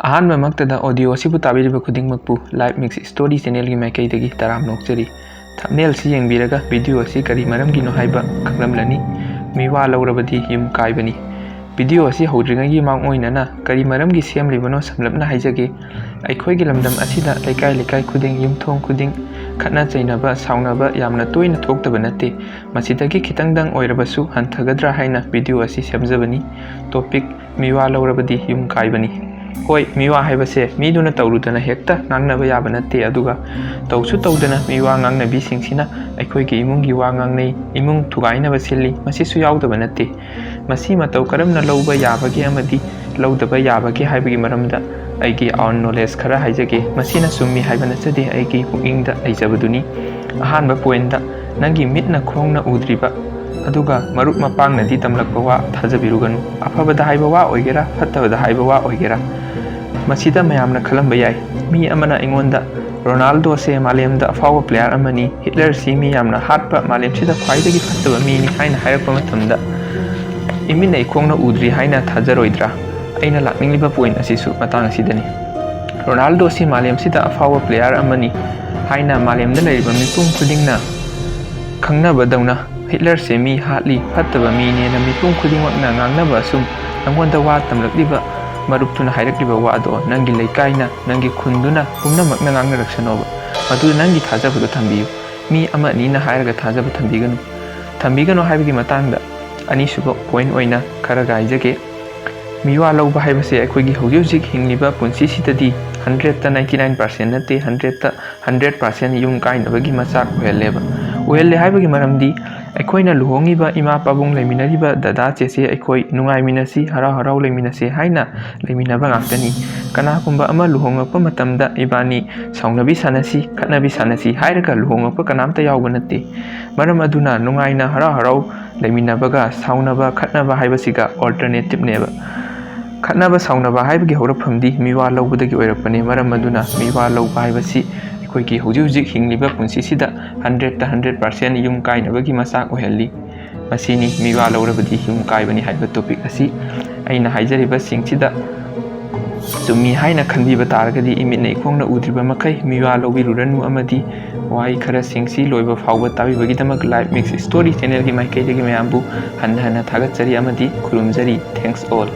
ꯑꯍꯥꯟꯕꯃꯛꯇꯗ audio ꯑꯁꯤꯕꯨ ꯇꯥꯕꯤꯔꯤꯕ ꯈꯨꯗꯤꯡꯃꯛꯄꯨ live mix story ꯆꯦꯅꯦꯜꯒꯤ ꯃꯥꯏꯀꯩꯗꯒꯤ ꯇꯔꯥꯝꯅ ꯅꯣꯛꯆꯔꯤ꯫ ꯊꯝꯕꯅꯦꯜꯁꯤ ꯌꯦꯡꯕꯤꯔꯒ ꯚꯤꯗꯤꯑꯣ ꯑꯁꯤ ꯀꯔꯤ ꯃꯔꯝꯒꯤꯅꯣ ꯍꯥꯏꯕ ꯈꯪꯂꯝꯂꯅꯤ꯫ ꯃꯤꯋꯥ ꯂꯧꯔꯕꯗꯤ ꯌꯨꯝ ꯀꯥꯏꯕꯅꯤ꯫ ꯚꯤꯗꯤꯑꯣ ꯑꯁꯤ ꯍꯧꯗ꯭ꯔꯤꯉꯩꯒꯤ ꯃꯥꯡꯑꯣꯏꯅꯅ ꯀꯔꯤ ꯃꯔꯝꯒꯤ ꯁꯦꯝꯂꯤꯕꯅꯣ ꯁꯝꯂꯞꯅ ꯍꯥꯏꯖꯒꯦ꯫ ꯑꯩꯈꯣꯏꯒꯤ ꯂꯝꯗꯝ ꯑꯁꯤꯗ ꯂꯩꯀꯥꯏ ꯂꯩꯀꯥꯏ ꯈꯨꯗꯤꯡ ꯌꯨꯝꯊꯣꯡ ꯈꯨꯗꯤꯡ ꯈꯠꯅ ꯆꯩꯅꯕ ꯁꯥꯎꯅꯕ ꯌꯥꯝꯅ ꯇꯣꯏꯅ ꯊꯣꯛꯇꯕ ꯅꯠꯇꯦ꯫ ꯃꯁꯤꯗꯒꯤ ꯈꯤꯇꯪꯗꯪ ꯑꯣꯏꯔꯕꯁꯨ ꯍꯟꯊꯒꯗ꯭ꯔꯥ ꯍꯥꯏꯅ ꯚꯤꯗꯤꯑꯣ ꯑꯁꯤ ꯁꯦꯝꯖꯕꯅꯤ꯫ ꯇꯣꯄꯤꯛ: ꯃꯤꯋꯥ ꯂꯧꯔꯕꯗꯤ ꯌꯨꯝ ꯀꯥꯏꯕꯅꯤ꯫ ꯍꯣꯏ, ꯃꯤꯋꯥ ꯍꯥꯏꯕꯁꯦ ꯃꯤꯗꯨꯅ ꯇꯧꯔꯨꯗꯅ ꯍꯦꯛꯇ ꯉꯥꯡꯅꯕ ꯌꯥꯕ ꯅꯠꯇꯦ, ꯑꯗꯨꯒ ꯇꯧꯁꯨ ꯇꯧꯗꯅ ꯃꯤꯋꯥ ꯉꯥꯡꯅꯕꯤꯁꯤꯡꯁꯤꯅ ꯑꯩꯈꯣꯏꯒꯤ ꯏꯃꯨꯡꯒꯤ ꯋꯥ ꯉꯥꯡꯅꯩ, ꯏꯃꯨꯡ ꯊꯨꯒꯥꯏꯅꯕ ꯁꯤꯜꯂꯤ, ꯃꯁꯤꯁꯨ ꯌꯥꯎꯗꯕ ꯅꯠꯇꯦ꯫ ꯃꯁꯤ ꯃꯇꯧ ꯀꯔꯝꯅ ꯂꯧꯕ ꯌꯥꯕꯒꯦ ꯑꯃꯗꯤ ꯂꯧꯗꯕ ꯌꯥꯕꯒꯦ ꯍꯥꯏꯕꯒꯤ ꯃꯔꯝꯗ ꯑꯩꯒꯤ ꯑꯥꯎꯟ ꯅꯣꯂꯦꯖ ꯈꯔ ꯍꯥꯏꯖꯒꯦ꯫ ꯃꯁꯤꯅ ꯆꯨꯝꯃꯤ ꯍꯥꯏꯕ ꯅꯠꯆꯗꯦ, ꯑꯩꯒꯤ ꯄꯨꯛꯅꯤꯡꯗ ꯂꯩꯖꯕꯗꯨꯅꯤ꯫ ꯑꯍꯥꯟꯕ ꯄꯣꯏꯟꯇ: ꯅꯪꯒꯤ ꯃꯤꯠꯅ ꯈꯣꯡꯅ ꯎꯗ꯭ꯔꯤꯕ ꯑꯗꯨꯒ ꯃꯔꯨꯞ ꯃꯄꯥꯡꯅꯗꯤ ꯇꯝꯂꯛꯄ ꯋꯥ ꯊꯥꯖꯕꯤꯔꯨꯒꯅꯨ꯫ ꯑꯐꯕꯗ ꯍꯥꯏꯕ ꯋꯥ ꯑꯣꯏꯒꯦꯔꯥ, ꯐꯠꯇꯕꯗ ꯍꯥꯏꯕ ꯋꯥ ꯑꯣꯏꯒꯦꯔꯥ, ꯃꯁꯤꯗ ꯃꯌꯥꯝꯅ ꯈꯜꯂꯝꯕ ꯌꯥꯏ, ꯃꯤ ꯑꯃꯅ ꯑꯩꯉꯣꯟꯗ ꯔꯣꯅꯥꯜꯗꯣꯁꯦ ꯃꯥꯂꯦꯝꯗ ꯑꯐꯥꯎꯕ ꯄ꯭ꯂꯦꯌꯥꯔ ꯑꯃꯅꯤ, ꯍꯤꯠꯂꯔꯁꯤ ꯃꯤ ꯌꯥꯝꯅ ꯍꯥꯠꯄ ꯃꯥꯂꯦꯝꯁꯤꯗ ꯈ꯭ꯋꯥꯏꯗꯒꯤ ꯐꯠꯇꯕ ꯃꯤꯅꯤ ꯍꯥꯏꯅ ꯍꯥꯏꯔꯛꯄ ꯃꯇꯝꯗ ꯏꯃꯤꯠꯅ ꯏꯈꯣꯡꯅ ꯎꯗ꯭ꯔꯤ ꯍꯥꯏꯅ ꯊꯥꯖꯔꯣꯏꯗ꯭ꯔꯥ? ꯑꯩꯅ ꯂꯥꯛꯅꯤꯡꯂꯤꯕ ꯄꯣꯏꯟ ꯑꯁꯤꯁꯨ ꯃꯇꯥꯡ ꯑꯁꯤꯗꯅꯤ꯫ ꯔꯣꯅꯥꯜꯗꯣꯁꯤ ꯃꯥꯂꯦꯝꯁꯤꯗ ꯑꯐꯥꯎꯕ ꯄ꯭ꯂꯦꯌꯥꯔ ꯑꯃꯅꯤ ꯍꯥꯏꯅ ꯃꯥꯂꯦꯝꯗ ꯂꯩꯔꯤꯕ ꯃꯤꯄꯨꯝ ꯈꯨꯗꯤꯡꯅ ꯈꯪꯅꯕꯗꯧꯅ ꯍꯤꯠꯂꯔꯁꯦ ꯃꯤ ꯍꯥꯠꯂꯤ, ꯐꯠꯇꯕ ꯃꯤꯅꯦꯅ ꯃꯤꯄꯨꯝ ꯈꯨꯗꯤꯡꯃꯛꯅ ꯉꯥꯡꯅꯕ ꯑꯁꯨꯝ ꯅꯪꯉꯣꯟꯗ ꯋꯥ ꯇꯝꯂꯛꯂꯤꯕ ꯃꯔꯨꯞꯇꯨꯅ ꯍꯥꯏꯔꯛꯂꯤꯕ ꯋꯥꯗꯣ ꯅꯪꯒꯤ ꯂꯩꯀꯥꯏꯅ, ꯅꯪꯒꯤ ꯈꯨꯟꯗꯨꯅ ꯄꯨꯝꯅꯃꯛꯅ ꯉꯥꯡꯅꯔꯛꯁꯅꯣꯕ, ꯃꯗꯨꯗ ꯅꯪꯒꯤ ꯊꯥꯖꯕꯗꯣ ꯊꯝꯕꯤꯌꯨ꯫ ꯃꯤ ꯑꯃ ꯑꯅꯤꯅ ꯍꯥꯏꯔꯒ ꯊꯥꯖꯕ ꯊꯝꯕꯤꯒꯅꯨ꯫ ꯊꯝꯕꯤꯒꯅꯨ ꯍꯥꯏꯕꯒꯤ ꯃꯇꯥꯡꯗ ꯑꯅꯤꯁꯨꯕ ꯄꯣꯏꯟ ꯑꯣꯏꯅ ꯈꯔꯒ ꯍꯥꯏꯖꯒꯦ꯫ ꯃꯤꯋꯥ ꯂꯧꯕ ꯍꯥꯏꯕꯁꯦ ꯑꯩꯈꯣꯏꯒꯤ ꯍꯧꯖꯤꯛ ꯍꯧꯖꯤꯛ ꯍꯤꯡꯂꯤꯕ ꯄꯨꯟꯁꯤꯁꯤꯗꯗꯤ 100ꯇ 99% ꯅꯠꯇꯦ, 100ꯇ 100% ꯌꯨꯝ ꯀꯥꯏꯅꯕꯒꯤ ꯃꯆꯥꯛ ꯑꯣꯏꯍꯜꯂꯦꯕ꯫ ꯑꯣꯏꯍꯜꯂꯦ ꯍꯥꯏꯕꯒꯤ ꯃꯔꯝꯗꯤ ꯑꯩꯈꯣꯏꯅ ꯂꯨꯍꯣꯡꯉꯤꯕ ꯏꯃꯥ ꯄꯥꯕꯨꯡ, ꯂꯩꯃꯤꯟꯅꯔꯤꯕ ꯗꯗꯥ ꯆꯦꯆꯦ, ꯑꯩꯈꯣꯏ ꯅꯨꯡꯉꯥꯏꯃꯤꯟꯅꯁꯤ, ꯍꯔꯥꯎ ꯍꯔꯥꯎ ꯂꯩꯃꯤꯟꯅꯁꯤ ꯍꯥꯏꯅ ꯂꯩꯃꯤꯟꯅꯕ ꯉꯥꯛꯇꯅꯤ꯫ ꯀꯅꯥꯒꯨꯝꯕ ꯑꯃ ꯂꯨꯍꯣꯡꯂꯛꯄ ꯃꯇꯝꯗ ꯏꯕꯥꯅꯤ ꯁꯥꯎꯅꯕꯤ ꯁꯥꯟꯅꯁꯤ, ꯈꯠꯅꯕꯤ ꯁꯥꯟꯅꯁꯤ ꯍꯥꯏꯔꯒ ꯂꯨꯍꯣꯡꯂꯛꯄ ꯀꯅꯥꯝꯇ ꯌꯥꯎꯕ ꯅꯠꯇꯦ꯫ ꯃꯔꯝ ꯑꯗꯨꯅ ꯅꯨꯡꯉꯥꯏꯅ ꯍꯔꯥꯎ ꯍꯔꯥꯎ ꯂꯩꯃꯤꯟꯅꯕꯒ ꯁꯥꯎꯅꯕ ꯈꯠꯅꯕ ꯍꯥꯏꯕꯁꯤꯒ ꯑꯣꯜꯇꯔꯅꯦꯇꯤꯚꯅꯦꯕ꯫ ꯈꯠꯅꯕ ꯁꯥꯎꯅꯕ ꯍꯥꯏꯕꯒꯤ ꯍꯧꯔꯛꯐꯝꯗꯤ ꯃꯤꯋꯥ ꯂꯧꯕꯗꯒꯤ ꯑꯣꯏꯔꯛꯄꯅꯤ꯫ ꯃꯔꯝ ꯑꯗꯨꯅ ꯃꯤꯋꯥ ꯂꯧꯕ ꯍꯥꯏꯕꯁꯤ ꯑꯩꯈꯣꯏꯒꯤ ꯍꯧꯖꯤꯛ ꯍꯧꯖꯤꯛ ꯍꯤꯡꯂꯤꯕ ꯄꯨꯟꯁꯤꯁꯤꯗ 100ꯇ 100% ꯌꯨꯝ ꯀꯥꯏꯅꯕꯒꯤ ꯃꯆꯥꯛ ꯑꯣꯏꯍꯜꯂꯤ꯫ ꯃꯁꯤꯅꯤ ꯃꯤꯋꯥ ꯂꯧꯔꯕꯗꯤ ꯌꯨꯝ ꯀꯥꯏꯕꯅꯤ ꯍꯥꯏꯕ ꯇꯣꯄꯤꯛ ꯑꯁꯤ꯫ ꯑꯩꯅ ꯍꯥꯏꯖꯔꯤꯕꯁꯤꯡꯁꯤꯗ ꯆꯨꯝꯃꯤ ꯍꯥꯏꯅ ꯈꯟꯕꯤꯕ ꯇꯥꯔꯒꯗꯤ ꯏꯃꯤꯠꯅ ꯏꯈꯣꯡꯅ ꯎꯗ꯭ꯔꯤꯕ ꯃꯈꯩ ꯃꯤꯋꯥ ꯂꯧꯕꯤꯔꯨꯔꯅꯨ, ꯑꯃꯗꯤ ꯋꯥꯍꯩ ꯈꯔꯁꯤꯡꯁꯤ ꯂꯣꯏꯕ ꯐꯥꯎꯕ ꯇꯥꯕꯤꯕꯒꯤꯗꯃꯛ ꯂꯥꯏꯚ ꯃꯤꯛꯁ ꯁ꯭ꯇꯣꯔꯤ ꯆꯦꯅꯦꯜꯒꯤ ꯃꯥꯏꯀꯩꯗꯒꯤ ꯃꯌꯥꯝꯕꯨ ꯍꯟꯅ ꯍꯟꯅ ꯊꯥꯒꯠꯆꯔꯤ ꯑꯃꯗꯤ ꯈꯨꯔꯨꯝꯖꯔꯤ꯫ Thanks all.